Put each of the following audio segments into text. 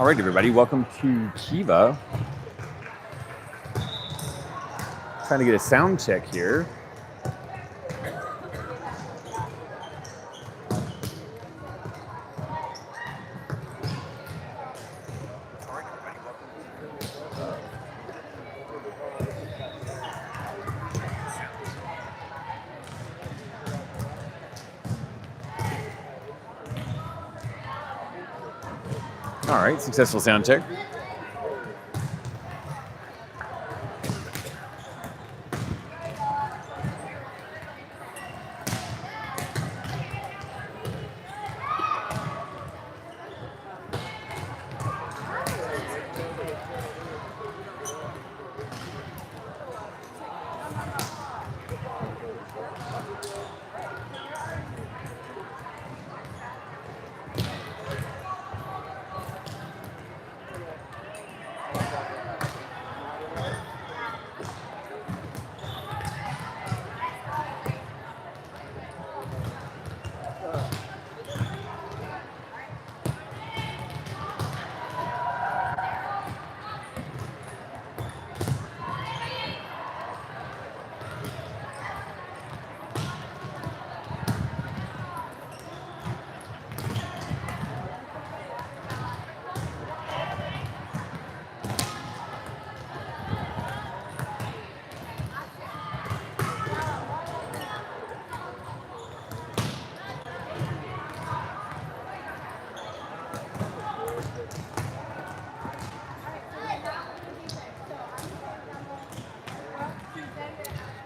All right, everybody, welcome to KIVA. Trying to get a sound check here. All right, successful sound check.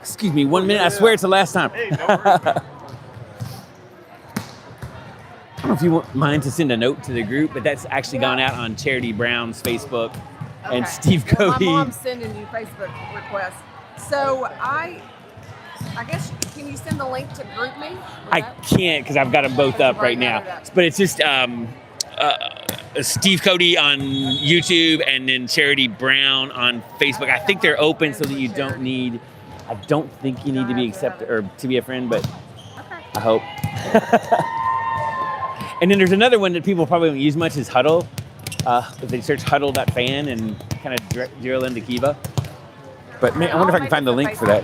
Excuse me, 1 minute. I swear it's the last time. I don't know if you want mind to send a note to the group, but that's actually gone out on Charity Brown's Facebook and Steve Cody. My mom's sending you Facebook requests. So I guess, can you send the link to GroupMe? I can't because I've got them both up right now. But it's just Steve Cody on YouTube and then Charity Brown on Facebook. I think they're open so that you don't need. I don't think you need to be accepted or to be a friend, but I hope. And then there's another one that people probably don't use much is Huddle. If they search Huddle.fan and kind of drill into KIVA. But man, I wonder if I can find the link for that.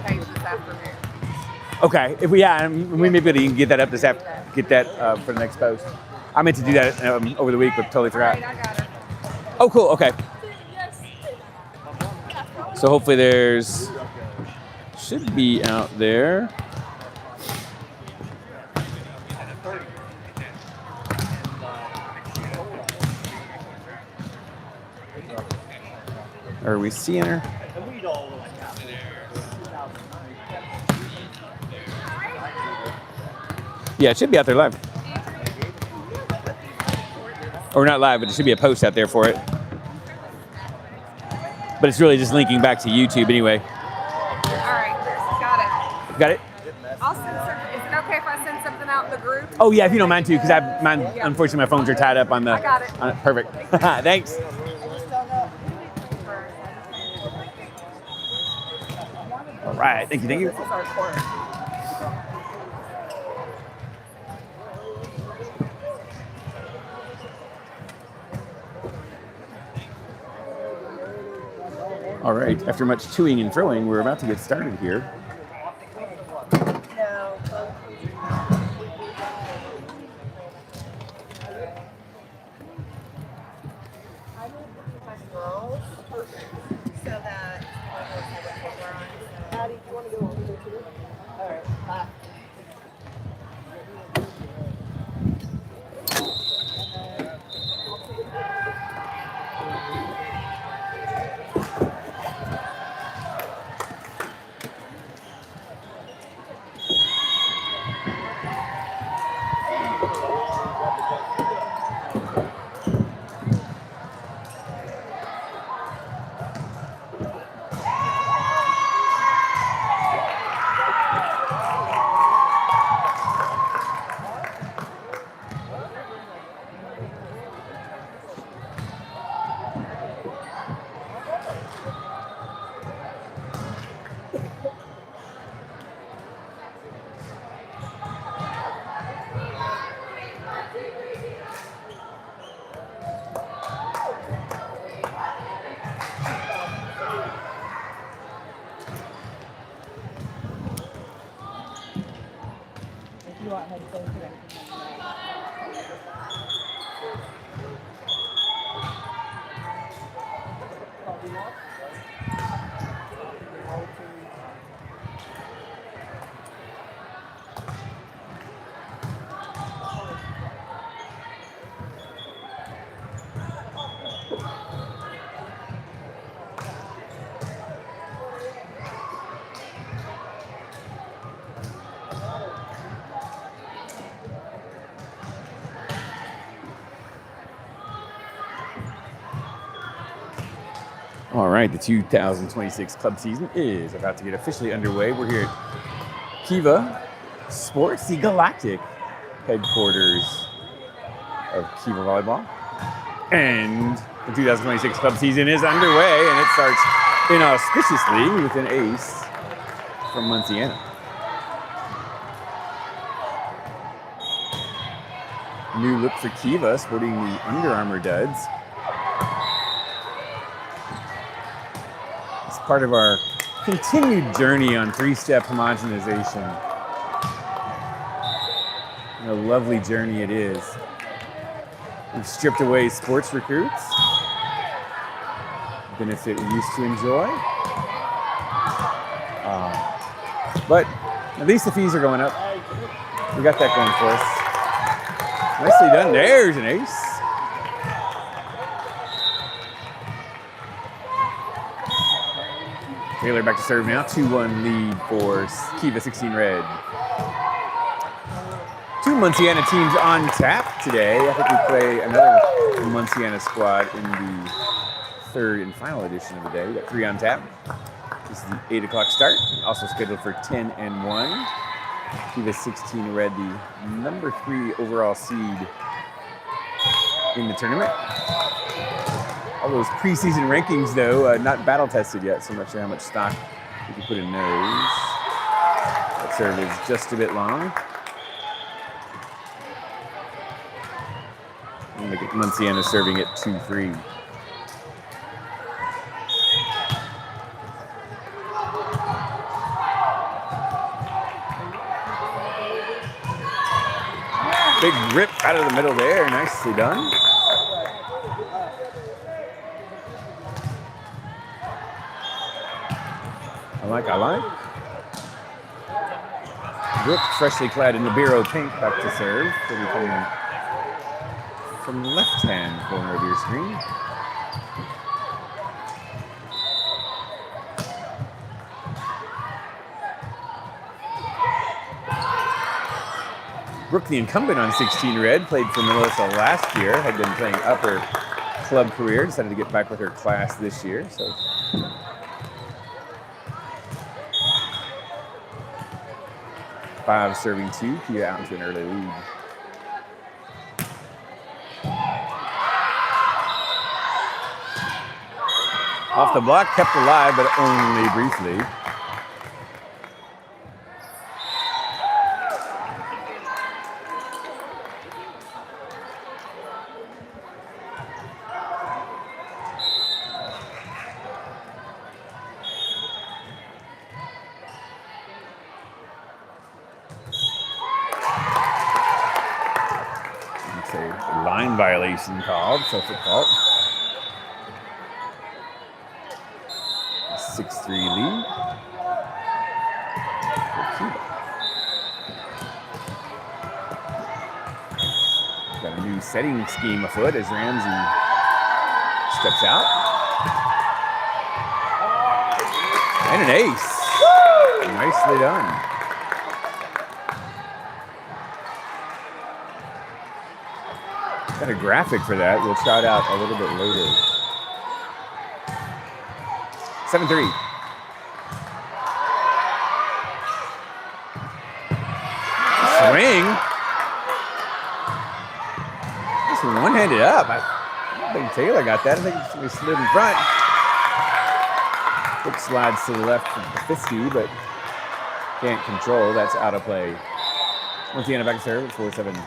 Okay, if we may be able to get that up this after, get that for the next post. I meant to do that over the week, but totally forgot. Right, I got it. Oh, cool. Okay. So hopefully there's should be out there. Are we seeing her? Yeah, it should be out there live. Or not live, but there should be a post out there for it. But it's really just linking back to YouTube anyway. All right, got it. Got it? I'll send some, is it okay if I send something out in the group? Oh yeah, if you don't mind too, because unfortunately my phones are tied up on the. I got it. Perfect. Thanks. All right, thank you. This is our court. All right, after much toing and froing, we're about to get started here. All right, the 2026 club season is about to get officially underway. We're here at KIVA Sports, the galactic headquarters of KIVA Volleyball. And the 2026 club season is underway, and it starts inauspiciously with an ace from Munciana. New look for KIVA, sporting the Under Armour duds. It's part of our continued journey on three-step homogenization. And a lovely journey it is. We've stripped away sports recruits, a benefit we used to enjoy. But at least the fees are going up. We got that going for us. Nicely done. There's an ace. Taylor back to serve now. 2-1 lead for KIVA 16 red. Two Munciana teams on tap today. I think we play another Munciana squad in the third and final edition of the day. We got 3 on tap. This is the 8 o'clock start. Also scheduled for 10 and 1. KIVA 16 red, the number 3 overall seed in the tournament. All those preseason rankings, though, not battle tested yet, so I'm not sure how much stock we can put in those. That serve is just a bit long. And look at Munciana serving at 2-3. Big rip out of the middle there. Nicely done. I like. Brooke, freshly clad in Libero pink, back to serve. She'll be coming from the left-hand corner of your screen. Brooke, the incumbent on 16 red, played for Melissa last year, had been playing up her club career, decided to get back with her class this year. So 5 serving 2, KIVA out into an early lead. Off the block, kept alive, but only briefly. Line violation called, so foot fault. 6-3 lead for KIVA. Got a new setting scheme afoot as Ramsey steps out. And an ace. Nicely done. Got a graphic for that. We'll shout out a little bit later. 7-3. Swing. Just one-handed up. I don't think Taylor got that. I think he slid in front. Hook slides to the left from the 50, but can't control. That's out of play. Munciana back to serve at 4-7.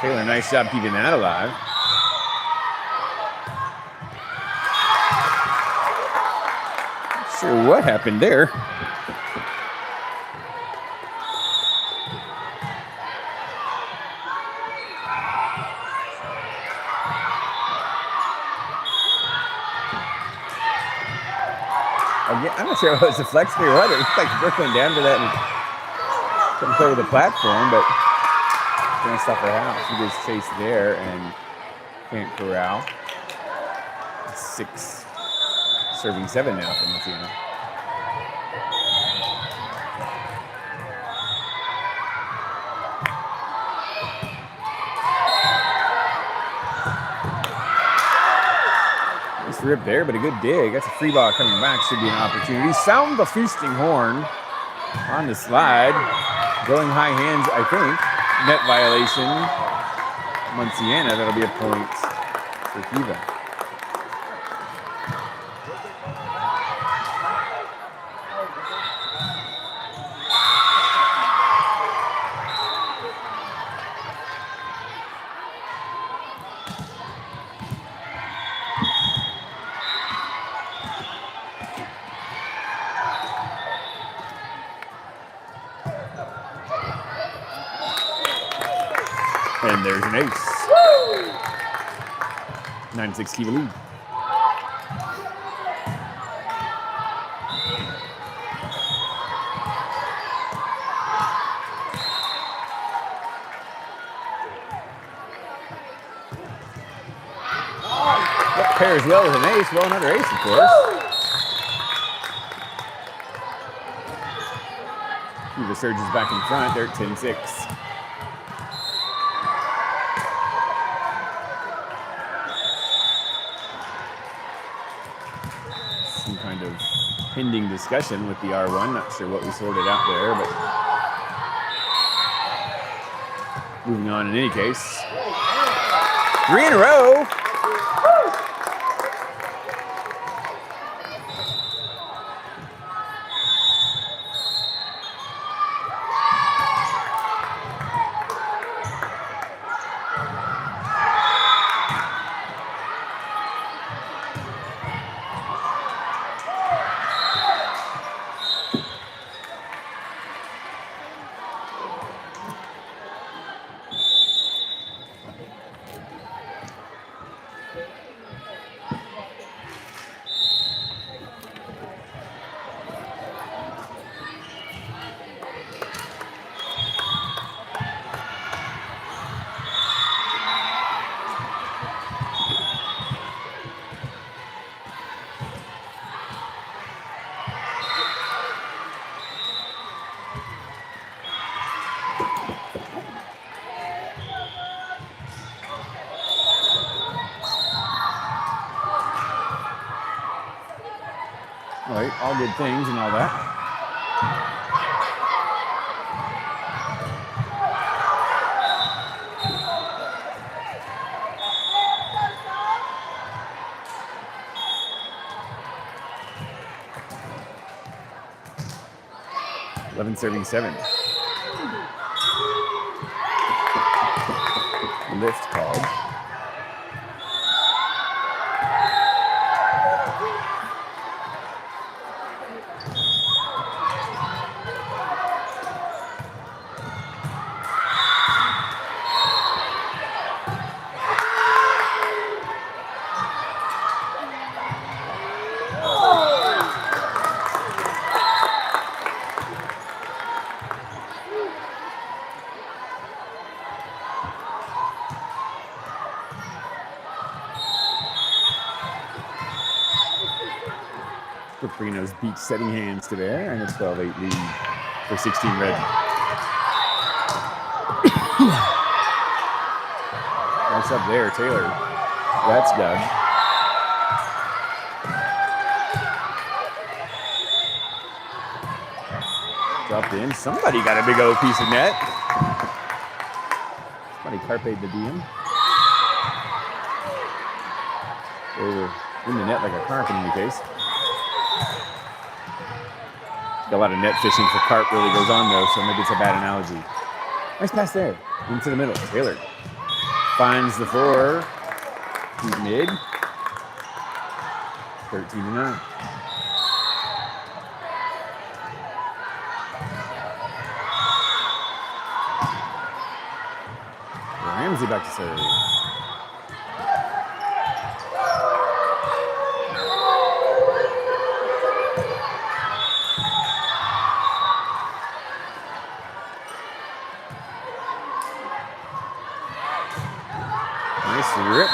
Taylor, nice job keeping that alive. Not sure what happened there. I'm not sure if it was deflection or what. It looked like Brooke went down to that and couldn't play with the platform, but gonna stop her out. She gets chased there and can't corral. 6 serving 7 now for Munciana. Nice rip there, but a good dig. That's a free ball coming back. Should be an opportunity. Sound the feasting horn on the slide. Going high hands, I think. Net violation. Munciana, that'll be a point for KIVA. And there's an ace. 9-6 KIVA lead. That pairs well with an ace. Well, another ace, of course. KIVA surges back in front. They're at 10-6. Some kind of pending discussion with the R1. Not sure what we sorted out there, but moving on in any case. 3 in a row. All right, all good things and all that. Serving 7. Lift called. Brino's beach setting hands to there, and a 12-8 lead for 16 red. Nice up there, Taylor. That's dug. Dropped in. Somebody got a big old piece of net. Somebody carped the diem. They were in the net like a carp in any case. A lot of net fishing for carp really goes on though, so maybe it's a bad analogy. Nice pass there, into the middle. Taylor finds the 4. Deep mid. 13-9. Ramsey back to serve. Nice rip.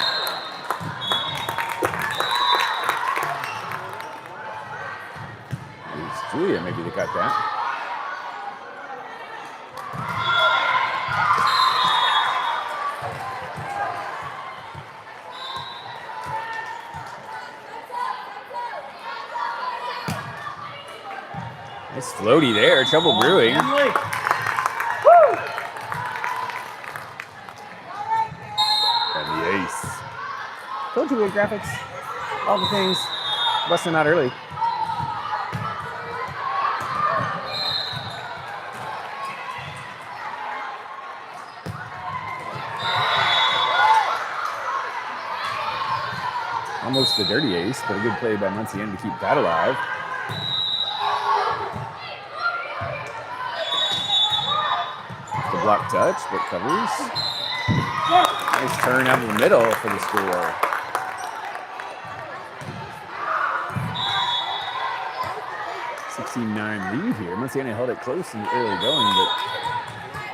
It's Julia maybe to cut that. Nice floaty there. Trouble brewing. And the ace. Told you we had graphics. All the things. Busting out early. Almost a dirty ace, but a good play by Munciana to keep that alive. The block touch, but covers. Nice turn out of the middle for the score. (16-9) lead here. Munciana held it close in the early going, but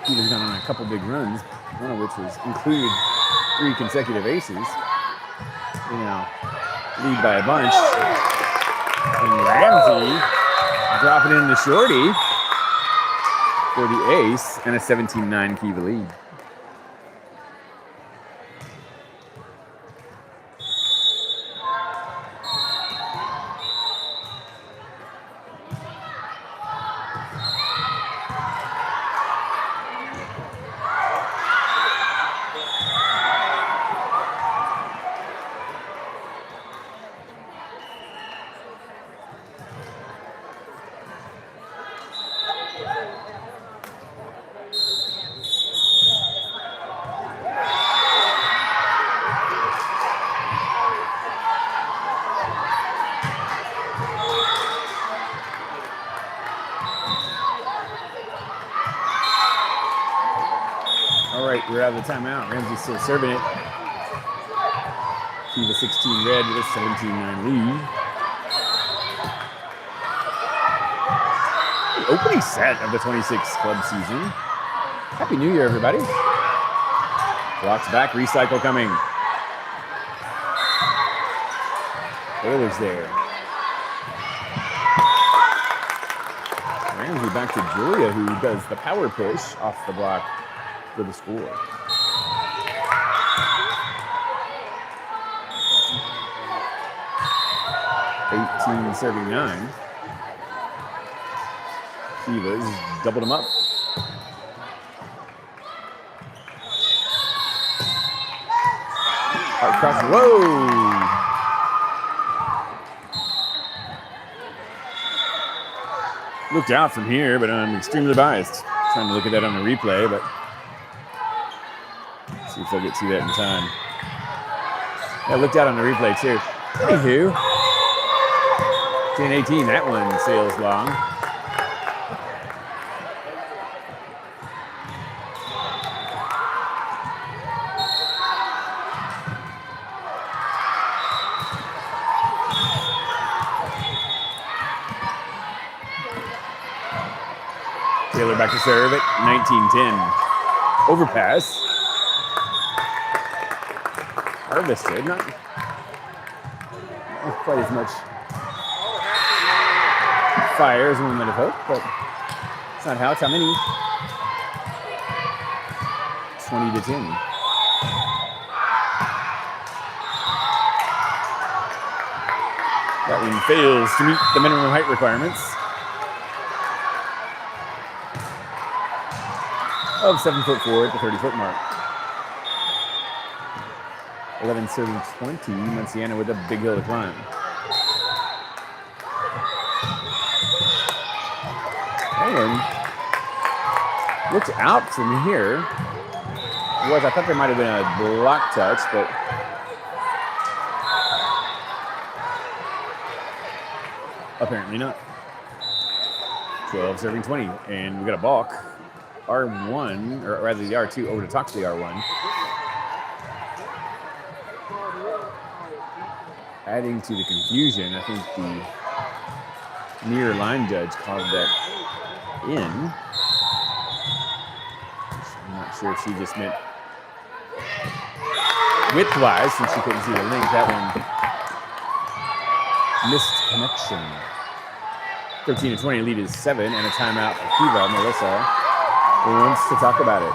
he was gone on a couple big runs, one of which was included 3 consecutive aces. You know, lead by a bunch. And Ramsey dropping in the shorty for the ace and a 17-9 KIVA lead. All right, we're out of the timeout. Ramsey's still serving it. KIVA 16 red with a 17-9 lead. The opening set of the 26 club season. Happy New Year, everybody. Blocks back, recycle coming. Taylor's there. Ramsey back to Julia, who does the power push off the block for the score. Serving 9. KIVA's doubled him up. Hard cross. Whoa! Looked out from here, but I'm extremely biased. Trying to look at that on the replay, but see if I'll get to that in time. Yeah, looked out on the replay too. Anywho. 10-18, that one sails long. Taylor back to serve at 19-10. Overpass. Harvested, not quite as much fire as one might have hoped, but it's not how. It's how many. 20-10. That one fails to meet the minimum height requirements of 7'4" at the 30-foot mark. 11-20. Munciana with a big hill to climb. And looked out from here. was. I thought there might have been a block touch, but apparently not. 12 serving 20, and we got a balk. R1, or rather the R2 over to talk to the R1. Adding to the confusion, I think the near line judge called that in. I'm not sure if she just meant width-wise, since she couldn't see the link. That one missed connection. 13-20, lead is 7, and a timeout for KIVA. Melissa wants to talk about it.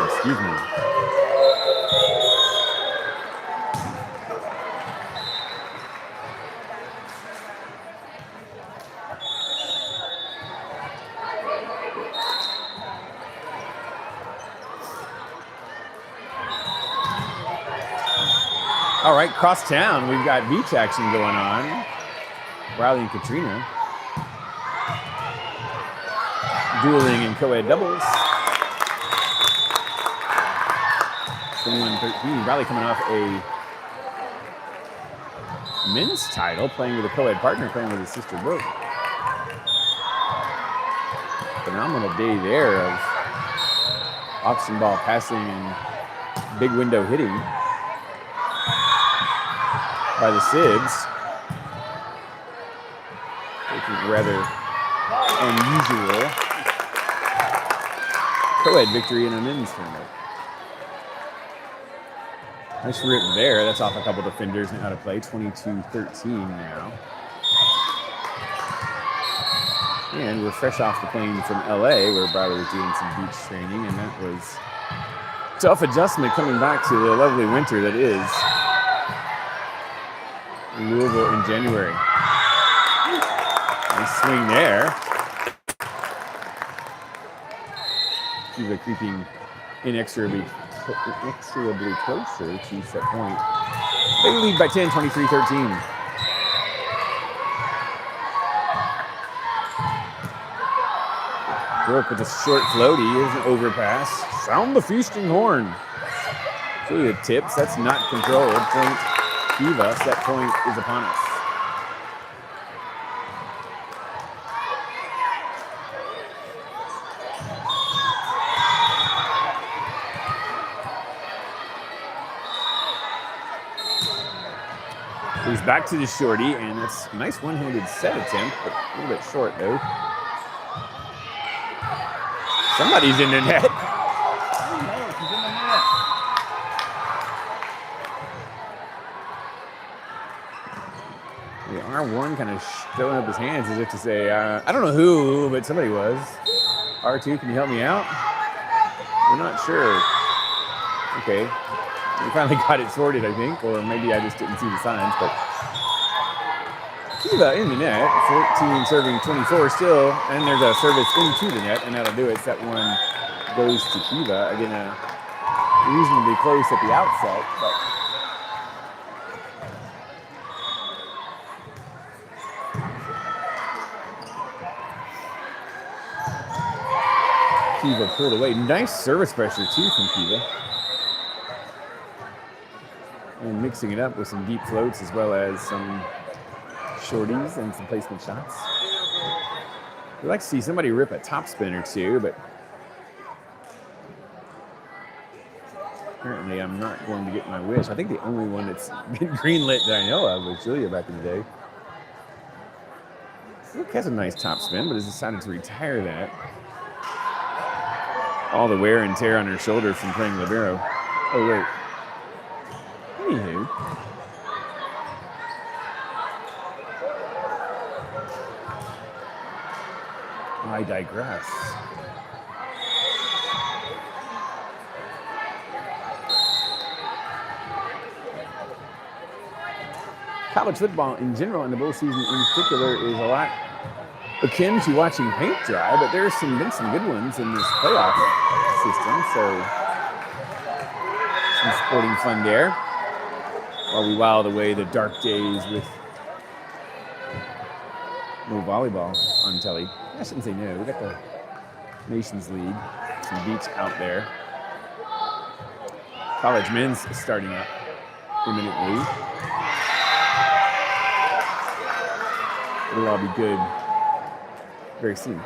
Excuse me. All right, cross town, we've got beach action going on. Riley and Katrina dueling in co-ed doubles. 21-13. Riley coming off a men's title, playing with a co-ed partner, playing with his sister Brooke. Phenomenal day there of option ball passing and big window hitting by the Sibs. Which is rather unusual co-ed victory in a men's tournament. Nice rip there. That's off a couple defenders and how to play. 22-13 now. And we're fresh off the plane from LA, where Bradley was doing some beach training, and that was a tough adjustment coming back to the lovely winter that is Louisville in January. Nice swing there. KIVA creeping inexorably closer to set point. They lead by 10, 23-13. Brooke with a short floaty. Here's an overpass. Sound the feasting horn. So the tips, that's not controlled. Point KIVA, set point is upon us. He's back to the shorty, and that's a nice one-handed set attempt, but a little bit short, though. Somebody's in the net. She's in the net. The R1 kind of throwing up his hands as if to say, I don't know who, but somebody was. R2, can you help me out? We're not sure. Okay. We finally got it sorted, I think, or maybe I just didn't see the signs, but KIVA in the net, 14 serving 24 still, and there's a service into the net, and that'll do it. Set one goes to KIVA. Again, reasonably close at the outset, but KIVA pulled away. Nice service pressure, too, from KIVA. And mixing it up with some deep floats as well as some shorties and some placement shots. We'd like to see somebody rip a topspin or two, but apparently I'm not going to get my wish. I think the only one that's been greenlit that I know of was Julia back in the day. Brooke has a nice topspin, but has decided to retire that. All the wear and tear on her shoulder from playing libero. Oh, wait. Anywho. I digress. college football in general and the bowl season in particular is a lot akin to watching paint dry, but there's been some good ones in this playoff system, so some sporting fun there while we whiled away the dark days with no volleyball on telly. I shouldn't say no. We got the Nations League, some beats out there. College men's starting up imminently. It'll all be good very soon.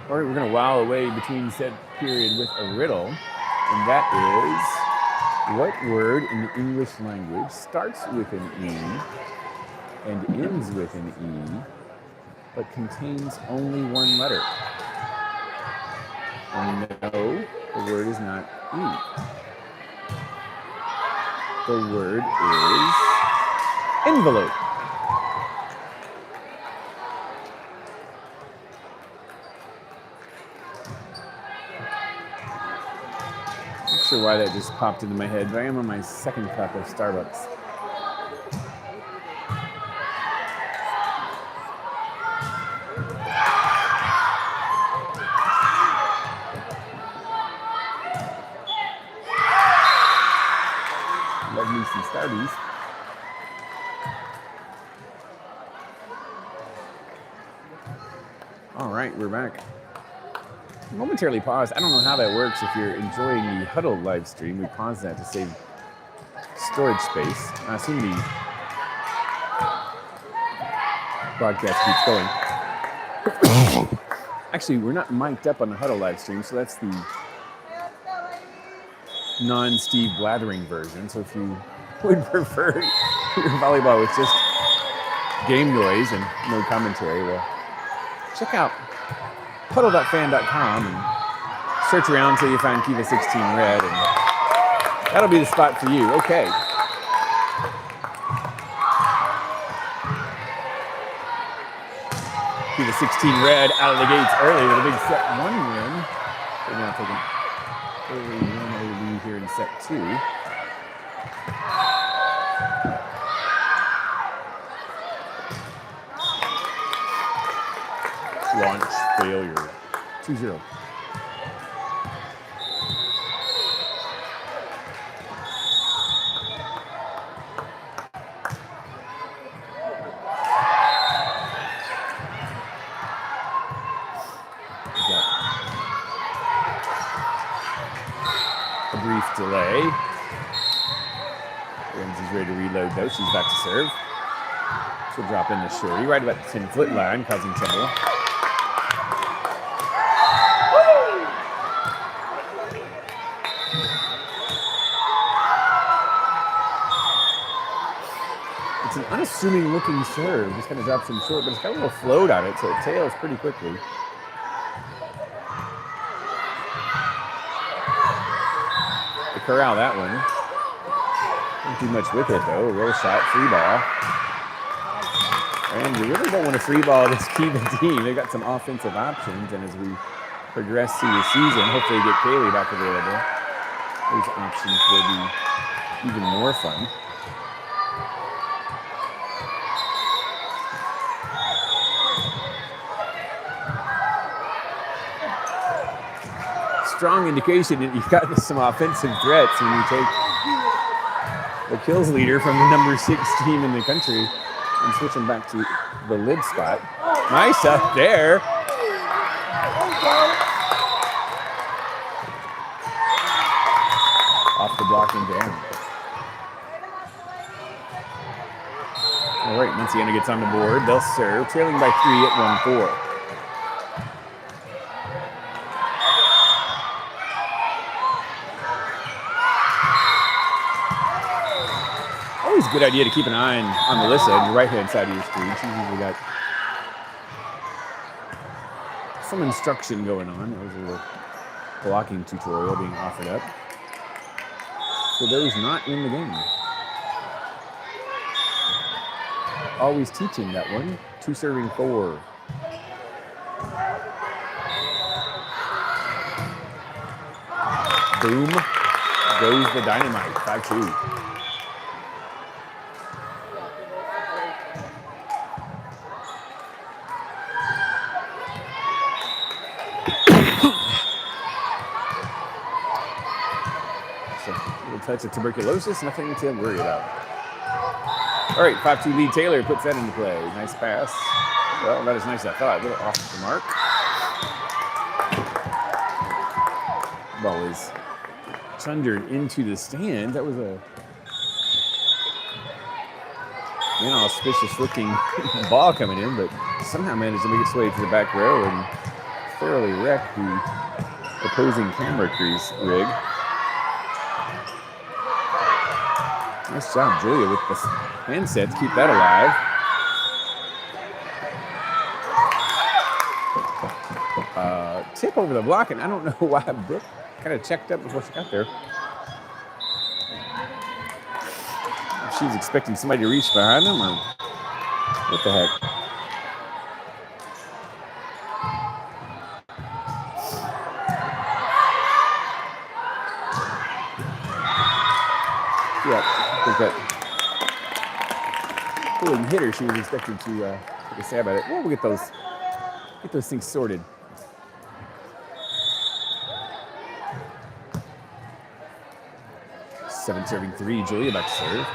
All right, we're going to while away between said period with a riddle, and that is, what word in the English language starts with an E and ends with an E, but contains only one letter? And no, the word is not E. The word is envelope. Not sure why that just popped into my head, but I am on my second cup of Starbucks. Love me some Starbies. All right, we're back. Momentarily paused. I don't know how that works. If you're enjoying the Huddle live stream, we pause that to save storage space. I assume the broadcast keeps going. Actually, we're not mic'd up on the Huddle live stream, so that's the non-Steve blathering version. So if you would prefer your volleyball with just game noise and no commentary, well, check out huddle.fan.com and search around until you find KIVA 16 Red, and that'll be the spot for you. Okay. KIVA 16 Red out of the gates early with a big set 1 win. They're now taking early 1-0 lead here in set 2. Launch failure. 2-0. A brief delay. Ramsey's ready to reload though. She's back to serve. She'll drop in the shorty right about the 10-foot line, causing trouble. It's an unassuming looking serve. Just kind of drops in short, but it's got a little float on it, so it tails pretty quickly. To corral that one. Don't do much with it though. Roll shot, free ball. And you really don't want to free ball this KIVA team. They've got some offensive options, and as we progress through the season, hopefully get Kaylee back available. Those options will be even more fun. Strong indication that you've got some offensive threats when you take the kills leader from the number 6 team in the country and switch him back to the lid spot. Nice up there. Off the block and down. All right, Munciana gets on the board. They'll serve, trailing by 3 at 1-4. Always a good idea to keep an eye on Melissa on your right-hand side of your screen. She's usually got some instruction going on. There's a little blocking tutorial being offered up for those not in the game. Always teaching that one. 2 serving 4. Boom goes the dynamite. 5-2. So, a little touch of tuberculosis, nothing to worry about. All right, 5-2 lead. Taylor puts that into play. Nice pass. Well, not as nice as I thought. A little off the mark. Ball is chundered into the stand. That was a inauspicious looking ball coming in, but somehow managed to make its way to the back row and thoroughly wreck the opposing camera crease rig. Nice job, Julia, with the handset to keep that alive. Tip over the block, and I don't know why Brooke kind of checked up before she got there. She was expecting somebody to reach behind them, or what the heck? Yeah, I think that pulling hitter, she was expecting to take a stab at it. Well, we'll get those things sorted. Seven serving 3, Julia back to serve.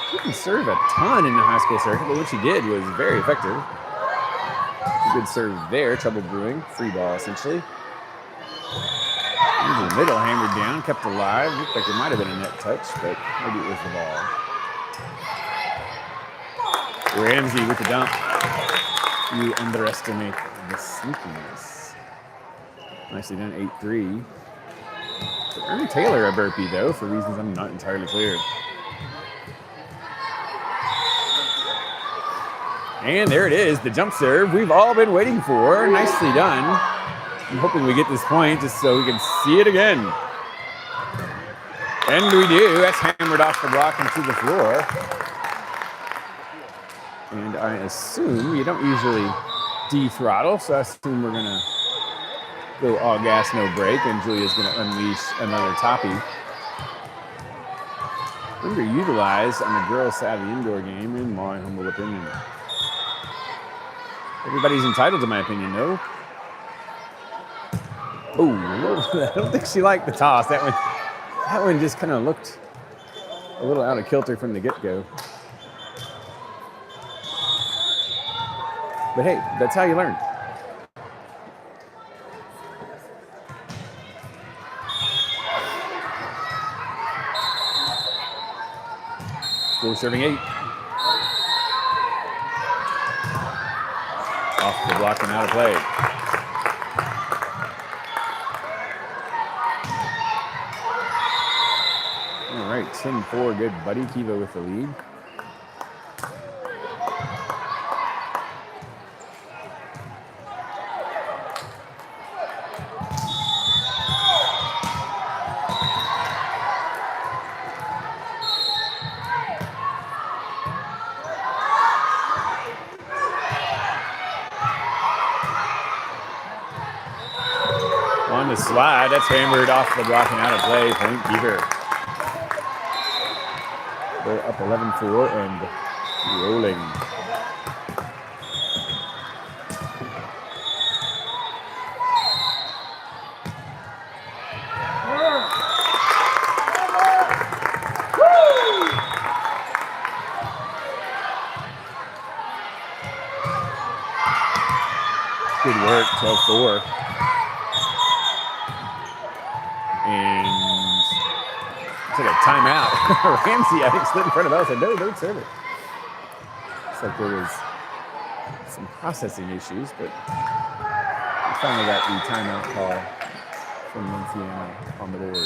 She didn't serve a ton in the high school circuit, but what she did was very effective. A good serve there, trouble brewing, free ball essentially. Into the middle, hammered down, kept alive. Looked like it might have been a net touch, but maybe it was the ball. Ramsey with the dump. You underestimate the sneakiness. Nicely done, 8-3. Earned Taylor a burpee, though, for reasons I'm not entirely clear. And there it is, the jump serve we've all been waiting for. Nicely done. I'm hoping we get this point just so we can see it again. And we do. That's hammered off the block and to the floor. And I assume you don't usually de-throttle, so I assume we're going to go all gas, no brake, and Julia's going to unleash another toppy. Underutilized on the girls' side of the indoor game, in my humble opinion. Everybody's entitled to my opinion, though. Oh, I don't think she liked the toss. That one just kind of looked a little out of kilter from the get-go. But hey, that's how you learn. Four serving 8. Off the block and out of play. All right, 10-4, good buddy. KIVA with the lead. On the slide, that's hammered off the block and out of play. Point KIVA. They're up 11-4 and rolling. Good work, 12-4. And took a timeout. Ramsey, I think, slid in front of us and no, don't serve it. Looks like there was some processing issues, but we finally got the timeout call from Munciana on the board.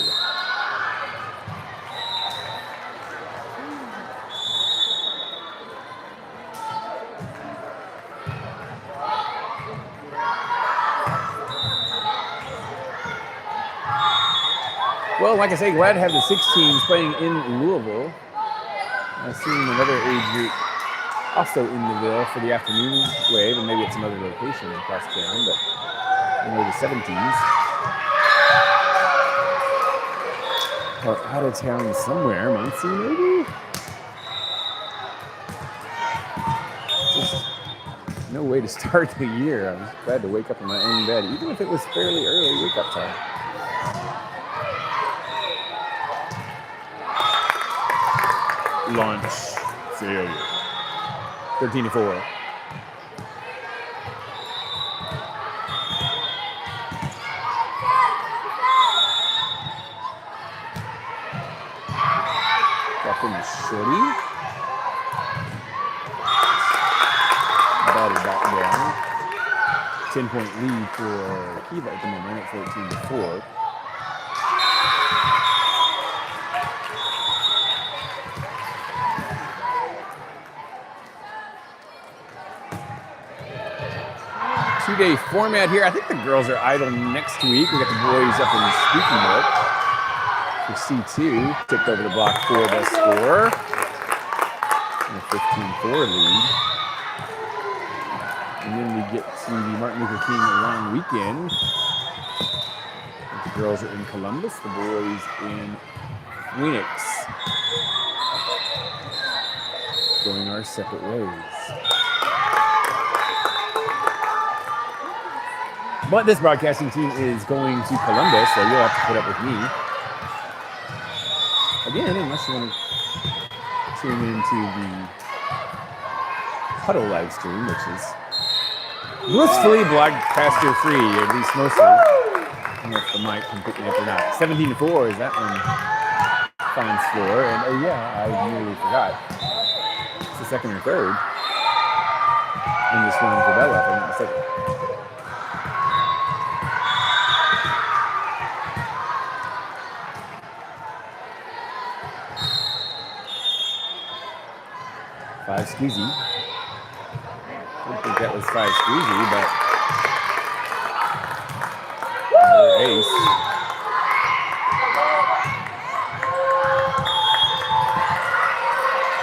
Well, like I say, glad to have the 6 teams playing in Louisville. I've seen another age group also in the Ville for the afternoon wave, and maybe it's another location across town, but I know the 17s are out of town somewhere. Muncie, maybe? Just no way to start the year. I'm glad to wake up in my own bed, even if it was fairly early wake-up time. Launch failure. 13-4. Got from the shorty. Batted back down. 10-point lead for KIVA at the moment at 14-4. Two-day format here. I think the girls are idle next week. We got the boys up in Squeaky Milk for C2. Tipped over the block for the score. And a 15-4 lead. And then we get to the Martin Luther King long weekend. The girls are in Columbus, the boys in Phoenix. Going our separate ways. But this broadcasting team is going to Columbus, so you'll have to put up with me. Again, unless you want to tune into the Huddle live stream, which is blissfully broadcaster free, at least mostly. I don't know if the mic can pick me up or not. 17-4 is that one finds floor. And oh yeah, I nearly forgot. It's the second or third in this one for Bella, if I'm not mistaken. Five squeezy. I don't think that was 5 squeezy, but another ace.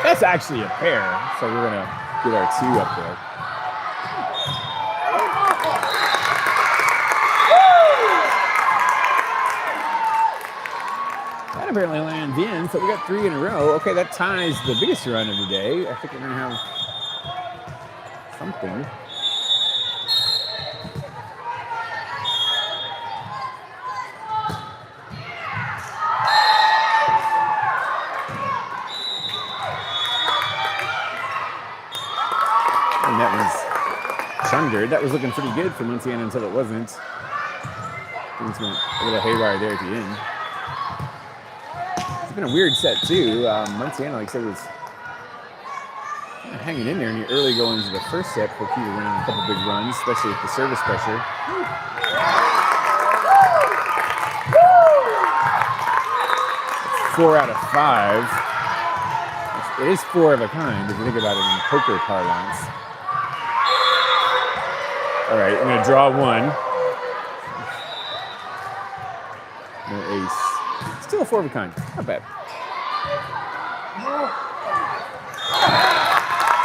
That's actually a pair, so we're gonna get our 2 up there. That apparently lands in, so we got 3 in a row. Okay, that ties the biggest run of the day. I think we're gonna have something. And that was Chundered. That was looking pretty good for Munciana until it wasn't. Things went a little haywire there at the end. It's been a weird set too. Munciana, like I said, was kind of hanging in there in the early goings of the first set before KIVA winning a couple big runs, especially with the service pressure. 4 out of 5. It is 4 of a kind if you think about it in poker parlance. All right, I'm gonna draw 1. No ace. Still a 4 of a kind. Not bad.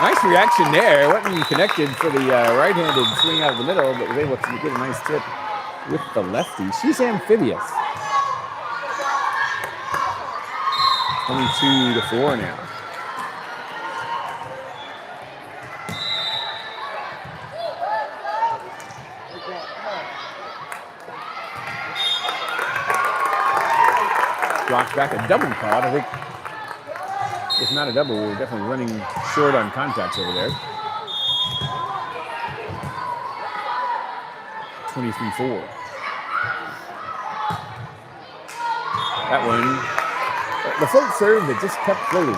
Nice reaction there. Wasn't connected for the right-handed swing out of the middle, but was able to get a nice tip with the lefty. She's amphibious. 22-4 now. Blocks back a double caught. I think, if not a double, we're definitely running short on contacts over there. 23-4. That one The float serve that just kept floating.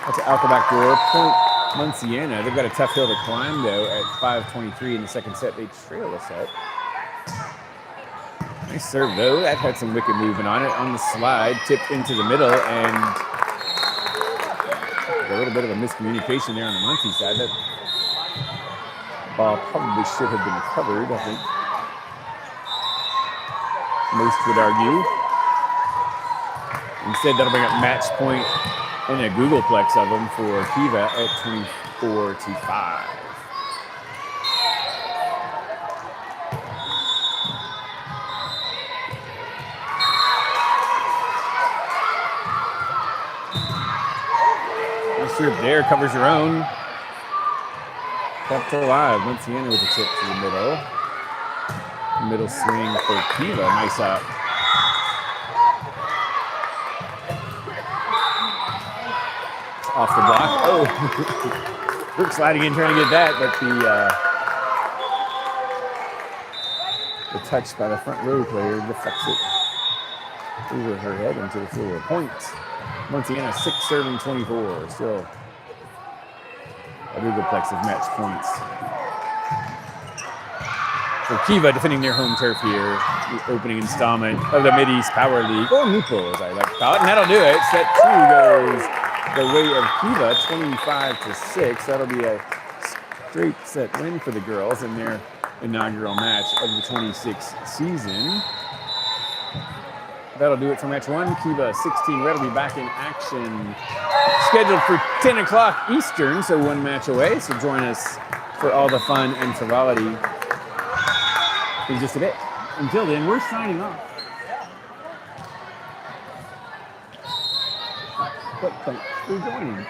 That's out the back door. Point Munciana. They've got a tough hill to climb, though, at 5:23 in the second set. They trail a set. Nice serve, though. That had some wicked movement on it. On the slide, tipped into the middle, and a little bit of a miscommunication there on the Muncie side. That ball probably should have been covered, I think. Most would argue. Instead, that'll bring up match point and a Googleplex of them for KIVA at 24-5. Nice serve there, covers her own. Kept her alive. Munciana with a tip to the middle. Middle swing for KIVA. Nice up. Off the block. Oh, Brooke sliding in trying to get that, but the touch by the front row player deflects it over her head into the floor. Point. Munciana 6 serving 24. Still a Googleplex of match points. So KIVA defending their home turf here, the opening installment of the Mid-East Power League, or MEPL as I like to call it, and that'll do it. Set 2 goes the way of KIVA, 25-6. That'll be a straight set win for the girls in their inaugural match of the 26 season. That'll do it for match 1. KIVA 16 Red will be back in action, scheduled for 10 o'clock Eastern, so 1 match away. So join us for all the fun and frivolity in just a bit. Until then, we're signing off. But thanks for joining.